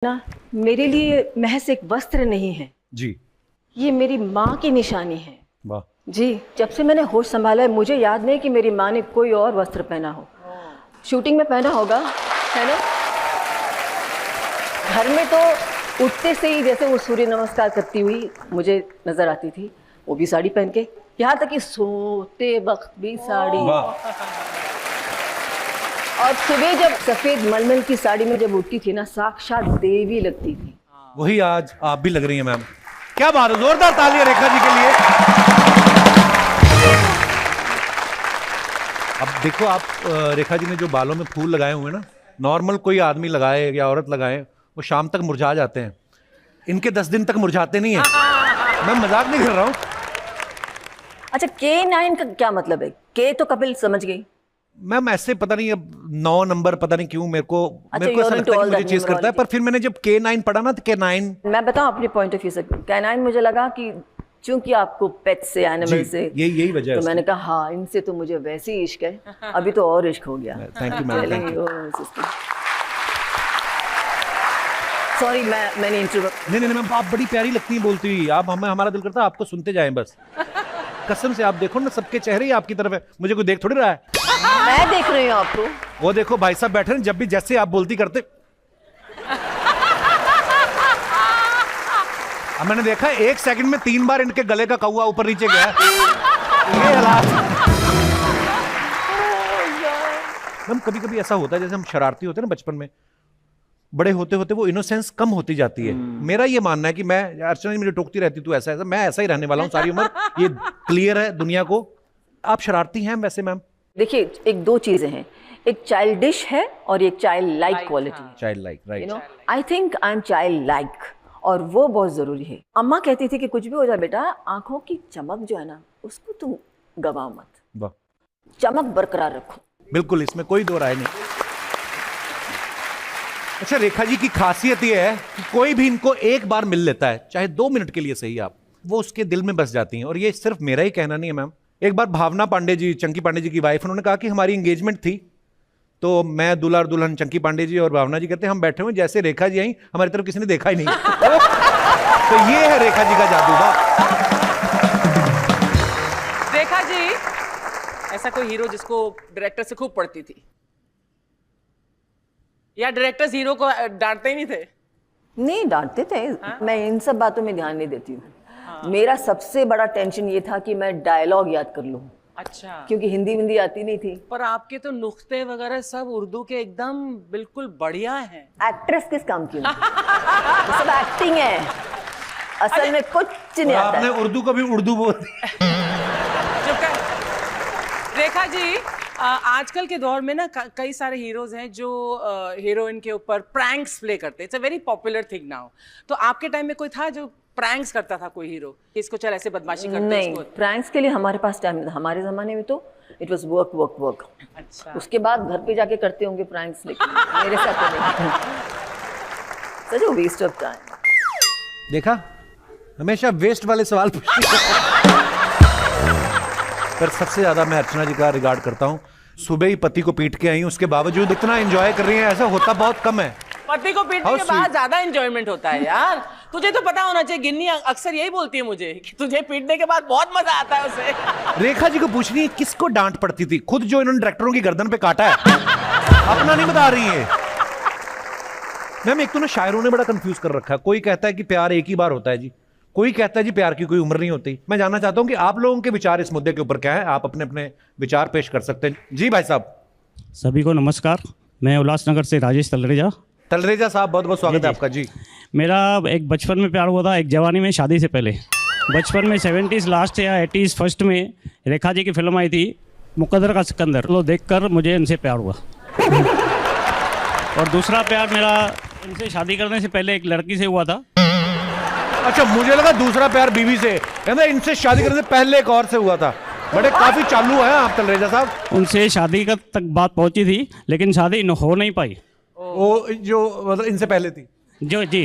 ना मेरे लिए महज एक वस्त्र नहीं है जी, ये मेरी माँ की निशानी है। वाह। जी, जब से मैंने होश संभाला है मुझे याद नहीं कि मेरी माँ ने कोई और वस्त्र पहना हो। शूटिंग में पहना होगा, है ना। घर में तो उठते से ही जैसे वो सूर्य नमस्कार करती हुई मुझे नजर आती थी, वो भी साड़ी पहन के, यहाँ तक कि सोते वक्त भी साड़ी। और सुबह जब सफेद मलमल की साड़ी में जब उठती थी ना, साक्षात देवी लगती थी। वही आज आप भी लग रही हैं मैम। क्या बात है, जोरदार तालियां रेखा जी के लिए। अब देखो आप, रेखा जी ने जो बालों में फूल लगाए हुए हैं ना, नॉर्मल कोई आदमी लगाए या औरत लगाए वो शाम तक मुरझा जाते हैं, इनके 10 दिन तक मुरझाते नहीं है। मैं मजाक नहीं कर रहा हूँ। अच्छा, K9 का क्या मतलब है? के तो कपिल समझ गई मैम, ऐसे पता नहीं अब 9 नंबर पता नहीं क्यों मेरे को ऐसा लगता है कि मुझे चेस करता है, पर फिर मैंने जब K9 पढ़ा ना तो K9, मैं बताऊं अपने पॉइंट ऑफ व्यू से, K9 मुझे लगा कि चूंकि आपको पेट से, एनिमल से, यही वजह है। तो मैंने कहा हाँ, इनसे तो मुझे वैसे ही इश्क है, अभी तो और इश्क हो गया। Thank you ma'am, thank you. Sorry, मैंने इंटरव्यू। नहीं मैम, आप बड़ी प्यारी लगती हैं बोलती हुई। आप हमें, हमारा दिल करता है आपको सुनते जाएं बस। कसम से आप देखो ना, सबके चेहरे ही आपकी तरफ है, मुझे कोई देख थोड़ी रहा है। मैं देख रही हूँ आपको। वो देखो भाई साहब बैठे हैं, जब भी जैसे आप बोलती करते। अब मैंने देखा 1 सेकंड में 3 बार इनके गले का कौवा ऊपर नीचे गया। ये हालात। मैम कभी कभी ऐसा होता है जैसे हम शरारती होते हैं ना बचपन में, बड़े होते होते वो इनोसेंस कम होती जाती है। मेरा ये मानना है कि मैं, अर्चना जी मुझे टोकती रहती तू ऐसा ऐसा, मैं ऐसा ही रहने वाला हूँ सारी उम्र, ये क्लियर है दुनिया को। आप शरारती हैं वैसे मैम? देखिए, एक दो चीजें हैं, एक चाइल्डिश है और एक चाइल्ड लाइक क्वालिटी है। Child like, right. You know, I think I am child like, और वो बहुत जरूरी है। अम्मा कहती थी कि कुछ भी हो जाए बेटा, आंखों की चमक जो है ना, उसको तुम गवाओ मत, वाह, चमक बरकरार रखो। बिल्कुल, इसमें कोई दो राय नहीं। अच्छा, रेखा जी की खासियत ये है कि कोई भी इनको एक बार मिल लेता है, चाहे 2 मिनट के लिए सही, आप वो उसके दिल में बस जाती हैं। और ये सिर्फ मेरा ही कहना नहीं है मैम। एक बार भावना पांडे जी, चंकी पांडे जी की वाइफ, उन्होंने कहा कि हमारी एंगेजमेंट थी, तो मैं दूल्हा और दुल्हन चंकी पांडे जी और भावना जी कहते हैं हम बैठे हुए, जैसे रेखा जी आई हमारी तरफ किसी ने देखा ही नहीं। तो ये है रेखा जी का जादू। रेखा जी, ऐसा कोई हीरो जिसको डायरेक्टर से खूब पड़ती थी, या डायरेक्टर्स हीरो को डांटते ही नहीं थे? नहीं, डांटते थे। मैं इन सब बातों में ध्यान नहीं देती हूँ। मेरा सबसे बड़ा टेंशन ये था कि मैं डायलॉग याद कर लूँ। अच्छा, क्योंकि हिंदी आती नहीं थी। पर आपके तो नुक्ते वगैरह सब उर्दू के एकदम बिल्कुल बढ़िया हैं। एक्ट्रेस किस काम की? तो सब एक्टिंग है, असल में कुछ नहीं आता। आपने उर्दू को भी उर्दू बोल दी। रेखा जी, आजकल के दौर में ना कई सारे हीरोज हैं जो हीरोइन के ऊपर प्रैंक्स प्ले करते हैं। It's a very popular thing now. तो आपके टाइम में कोई था जो प्रैंक्स करता था, कोई हीरो इसको चल ऐसे बदमाशी करते? नहीं, प्रैंक्स के लिए हमारे पास टाइम था। हमारे जमाने में तो it was work work work. अच्छा, उसके बाद घर पे जाके करते होंगे प्रैंक्स, लेकिन मेरे साथ तो नहीं। सच अ वेस्ट ऑफ टाइम। देखा, हमेशा वेस्ट वाले सवाल पूछती है। पर सबसे ज्यादा मैं अर्चना जी का रिगार्ड करता हूँ। सुबह ही पति को पीट के आई, उसके बावजूद इतना एंजॉय कर रही हैं, ऐसा होता बहुत कम है। पति को पीटने के बाद ज्यादा एंजॉयमेंट होता है यार। तुझे तो पता होना चाहिए, गिन्नी अक्सर यही बोलती है मुझे कि तुझे पीटने के बाद बहुत मजा आता है उसे। रेखा जी को पूछ रही है किसको डांट पड़ती थी, खुद जो इन्होंने डायरेक्टरों की गर्दन पे काटा है, अपना नहीं बता रही है। मैम एक तो ना शायरों ने बड़ा कंफ्यूज कर रखा है। कोई कहता है कि प्यार एक ही बार होता है जी, कोई कहता है जी प्यार की कोई उम्र नहीं होती। मैं जानना चाहता हूं कि आप लोगों के विचार इस मुद्दे के ऊपर क्या है। आप अपने अपने विचार पेश कर सकते हैं। जी भाई साहब। सभी को नमस्कार, मैं उल्लासनगर से राजेश तलरेजा। तलरेजा साहब, बहुत बहुत स्वागत है आपका। जी, मेरा एक बचपन में प्यार हुआ था, एक जवानी में, शादी से पहले। बचपन में 70s लास्ट या 80s फर्स्ट में रेखा जी की फिल्म आई थी मुकद्दर का सिकंदर, तो देखकर मुझे इनसे प्यार हुआ। और दूसरा प्यार मेरा इनसे शादी करने से पहले एक लड़की से हुआ था। अच्छा, मुझे लगा दूसरा प्यार बीवी से, कहते इनसे शादी करने से पहले एक और से हुआ था। बड़े काफी चालू हैं आप तलरेजा साहब। उनसे शादी का तक बात पहुंची थी, लेकिन शादी हो नहीं पाई। वो जो मतलब इनसे पहले थी जो, जी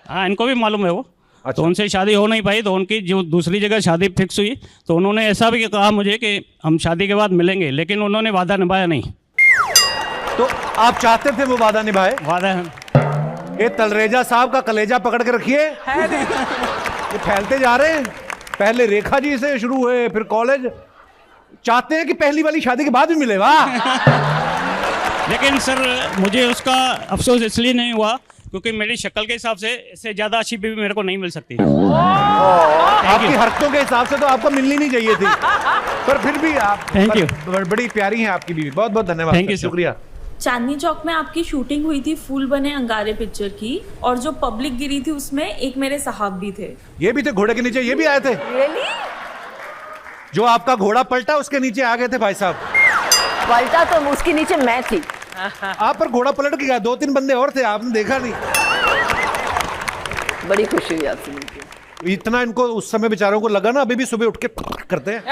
हाँ, इनको भी मालूम है वो। अच्छा। तो उनसे शादी हो नहीं पाई, तो उनकी जो दूसरी जगह शादी फिक्स हुई, तो उन्होंने ऐसा भी कहा मुझे कि हम शादी के बाद मिलेंगे, लेकिन उन्होंने वादा निभाया नहीं। तो आप चाहते थे वो वादा निभाए? वादा ये तलरेजा साहब का कलेजा पकड़ के रखिए, ये फैलते जा रहे हैं। पहले रेखा जी से शुरू हुए, फिर कॉलेज, चाहते हैं कि पहली वाली शादी के बाद भी मिले। वाह। लेकिन सर मुझे उसका अफसोस इसलिए नहीं हुआ क्योंकि मेरी शक्ल के हिसाब से इससे ज़्यादा अच्छी बीवी मेरे को नहीं मिल सकती। आपकी हरकतों के हिसाब से तो आपको मिलनी नहीं चाहिए थी, पर फिर भी आप Thank you. बड़ी प्यारी हैं आपकी बीवी। बहुत बहुत धन्यवाद। Thank you, sir. शुक्रिया। चांदनी चौक में आपकी शूटिंग हुई थी फूल बने अंगारे पिक्चर की, और जो पब्लिक गिरी थी उसमें एक मेरे साहब भी थे। ये भी थे घोड़े के नीचे, ये भी आए थे। जो आपका घोड़ा पलटा उसके नीचे आ गए थे भाई साहब। पलटा तो उसके नीचे मैं थी। आप पर घोड़ा पलट गया, 2-3 बंदे और थे, आपने देखा नहीं। बड़ी खुशी हुई आपसे मिलकर। इतना इनको उस समय बेचारों को लगा ना, अभी भी सुबह उठ के करते हैं।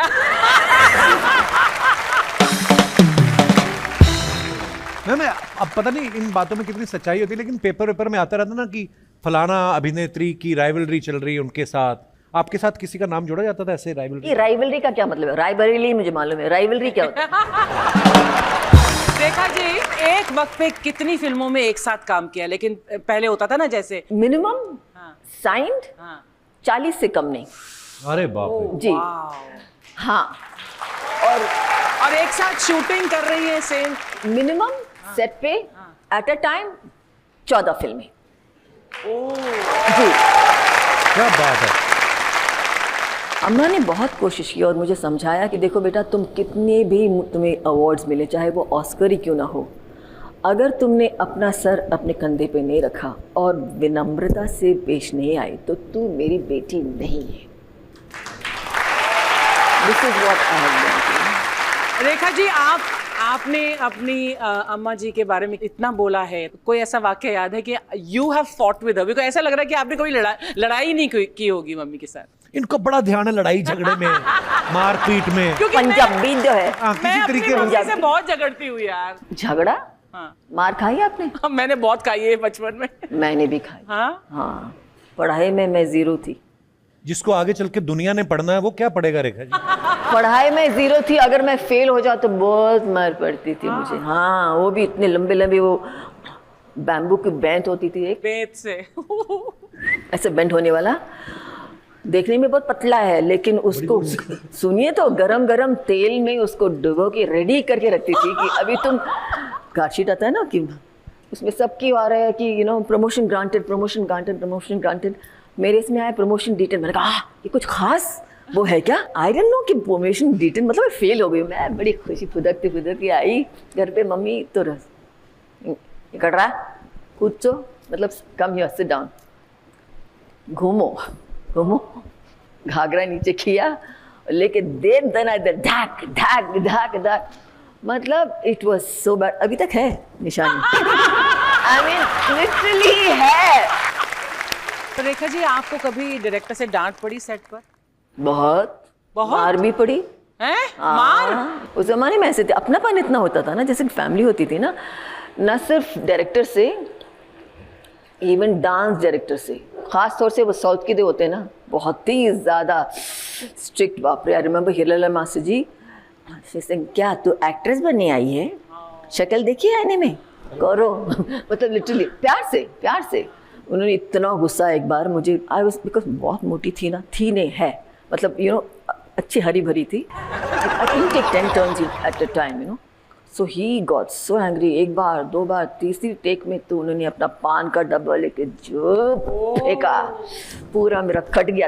मैम अब पता नहीं इन बातों में कितनी सच्चाई होती है, लेकिन पेपर में आता रहता ना कि फलाना अभिनेत्री की राइवलरी चल रही है उनके साथ। आपके साथ किसी का नाम जोड़ा जाता था ऐसे राइवलरी? ये राइवलरी का क्या मतलब है? रायबरेली मुझे मालूम है, राइवलरी क्या होता है? रेखा जी एक वक्त पे कितनी फिल्मों में एक साथ काम किया, लेकिन पहले होता था ना जैसे मिनिमम साइंड हाँ। 40 से कम नहीं। अरे बाप रे। जी हाँ। और एक साथ शूटिंग कर रही है सेम मिनिमम सेट पे एट अ टाइम 14 फिल्में। जी क्या बात है। अम्मा ने बहुत कोशिश की और मुझे समझाया कि देखो बेटा, तुम कितने भी तुम्हें अवार्ड्स मिले, चाहे वो ऑस्कर ही क्यों ना हो, अगर तुमने अपना सर अपने कंधे पे नहीं रखा और विनम्रता से पेश नहीं आई तो तू मेरी बेटी नहीं है। This is what I have done. Rekha ji आपने अपनी अम्मा जी के बारे में इतना बोला है, कोई ऐसा वाक्य याद है कि you have fought with her? ऐसा लग रहा है कि आपने कोई लड़ाई नहीं की होगी मम्मी के साथ। इनको बड़ा ध्यान है लड़ाई झगड़े में, मारपीट में। क्योंकि पंजाबी जो है, मैं किसी अपनी तरीके मम्मी से बहुत झगड़ती हूँ यार। झगड़ा हाँ। मार खाई आपने? मैंने बहुत खाई है बचपन में। मैंने भी खाई। हाँ हाँ, पढ़ाई में मैं जीरो थी। जिसको आगे चल के दुनिया ने पढ़ना है वो क्या पढ़ेगा रेखा जी? पढ़ाई में जीरो थी, अगर मैं फेल हो जाऊँ तो बहुत मार पड़ती थी मुझे। हाँ, वो भी इतने लंबे लंबे, वो बैम्बू की बेंट होती थी एक, पेट से ऐसे बेंट होने वाला, देखने में बहुत पतला है, लेकिन उसको सुनिए तो गरम गरम तेल में उसको डुबो के रेडी करके रखती थी कि अभी तुम, कार्डशीट आता है ना कि उसमें सबकी आ रहा है कि you know promotion granted, promotion granted, promotion granted. मेरे इसमें आया प्रमोशन डिटेल। मैंने कहा ये कुछ खास वो है क्या? आई डोंट नो कि प्रमोशन डिटेल मतलब फेल हो गई। मैं बड़ी खुशी फुदकती आई घर पे, मम्मी तो ये कर रहा है, कूदो, मतलब कम हियर, सिट डाउन, घूमो घूमो, घाघरा नीचे किया लेके देर दना इधर ढाक ढाक ढाक ढाक, मतलब इट वाज सो बैड। अभी तक है निशानी। आई मीन लिटरली है। तो रेखा जी आपको कभी डायरेक्टर से डांट पड़ी सेट पर? बहुत मार भी पड़ी। हैं? मार? उस जमाने में ऐसे थे, अपनापन इतना होता था ना, जैसे फैमिली होती थी ना, न सिर्फ डायरेक्टर से, इवन डांस डायरेक्टर से, खास तौर से वो साउथ के दे होते हैं ना, बहुत ही ज़्यादा स्ट्रिक्ट। बाप रे, आई रिमेंबर हिरला मास्टर जी, क्या तू एक्ट्रेस बनने आई है? शक्ल देखी है आईने में, करो। मतलब लिटरली प्यार से उन्होंने इतना गुस्सा एक बार मुझे, आई वाज, बिकॉज बहुत मोटी थी ना, थी नहीं है, मतलब यू नो अच्छी हरी भरी थी। I can take 10 turns at a time, you know. So he got so angry. एक बार, दो बार, तीसरी टेक में तो उन्होंने अपना पान का डब्बा लेके जो फेंका, पूरा मेरा कट गया।